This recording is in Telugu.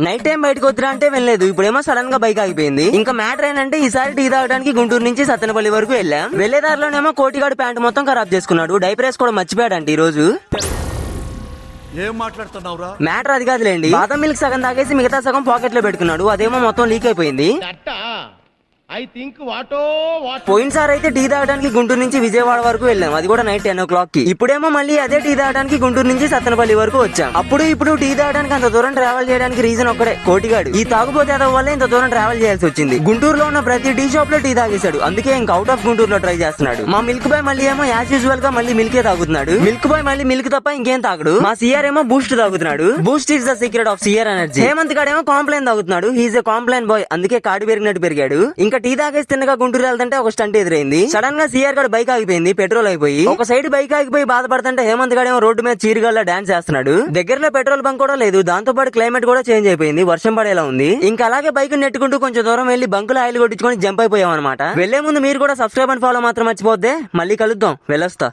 నైట్ టైం బయటకు వద్దురా అంటే వెళ్ళలేదు. ఇప్పుడేమో సడన్ గా బైక్ ఆగిపోయింది. ఇంకా మ్యాటర్ ఏంటంటే ఈసారి టీ తాగడానికి గుంటూరు నుంచి సత్తెనపల్లి వరకు వెళ్ళాం. వెళ్లేదారిలోనేమో కోటిగాడు ప్యాంట్ మొత్తం ఖరాబ్ చేసుకున్నాడు. డైపర్ వేసుకోవడం మర్చిపోయాడంట ఈ రోజు. ఏం మాట్లాడుతున్నావురా? మ్యాటర్ అది కాదులేండి. బాదం మిల్క్ సగం తాగేసి మిగతా సగం పాకెట్ లో పెట్టుకున్నాడు. అదేమో మొత్తం లీక్ అయిపోయింది. పోయినసారి అయితే టీ తాగడానికి గుంటూరు నుంచి విజయవాడ వరకు వెళ్ళాం. అది కూడా నైట్ 10 o'clock కి. ఇప్పుడేమో మళ్ళీ అదే టీ తాగడానికి గుంటూరు నుంచి సత్తెనపల్లి వరకు వచ్చాం. ఇప్పుడు టీ తాగడానికి అంత దూరం ట్రావెల్ చేయడానికి రీజన్ ఒక్కడే, కోటిగాడు. ఈ తాగుబోతే వల్ల ఇంత దూరం ట్రావెల్ చేయాల్సి వచ్చింది. గుంటూరులో ఉన్న ప్రతి టీ షాప్ లో టీ తాగేశాడు. అందుకే ఇంకా అవుట్ ఆఫ్ గుంటూరులో ట్రై చేస్తున్నాడు. మా మిల్క్ బాయ్ మళ్ళీ ఏమో యాజ్ యూజువల్ గా మళ్ళీ మిల్కే తాగుతున్నాడు. మిల్క్ బాయ్ మళ్ళీ మిల్క్ తప్ప ఇంకేం తాగడు. మా సిఆర్ ఏమో బూస్ట్ తాగుతున్నాడు. Boost is the secret of CR energy. Hemanth గాడేమో కాంప్లైన్ తాగుతున్నాడు. He is a Complan boy. అందుకే కాడు పెరిగినట్టు పెరిగాడు. ఇంకా టీ తాగేసి తిన్నగా గుంటూరు వెళ్తుంటే ఒక స్టంట్ ఎదురైంది. సడన్ గా సిఆర్ గడు బైక్ ఆగిపోయింది. పెట్రోల్ అయిపోయి ఒక సైడ్ బైక్ ఆగిపోయి బాధపడుతుంటే హేమంత్ గాడేమో రోడ్డు మీద చీరుగాల్లో డాన్స్ చేస్తున్నాడు. దగ్గరలో పెట్రోల్ బంక్ కూడా లేదు. దాంతో పాటు క్లైమేట్ కూడా చేంజ్ అయిపోయింది. వర్షం పడేలా ఉంది. ఇంకా అలాగే బైక్ నెట్టుకుంటూ కొంచెం దూరం వెళ్లి బంకులో ఆయిల్ కొట్టించుకొని జంప్ అయిపోయాం అనమాట. వెళ్లే ముందు మీరు కూడా సబ్స్క్రైబ్ అండ్ ఫాలో మాత్రం మర్చిపోద్దే. మళ్ళీ కలుద్దాం. వెళ్ళొస్తా.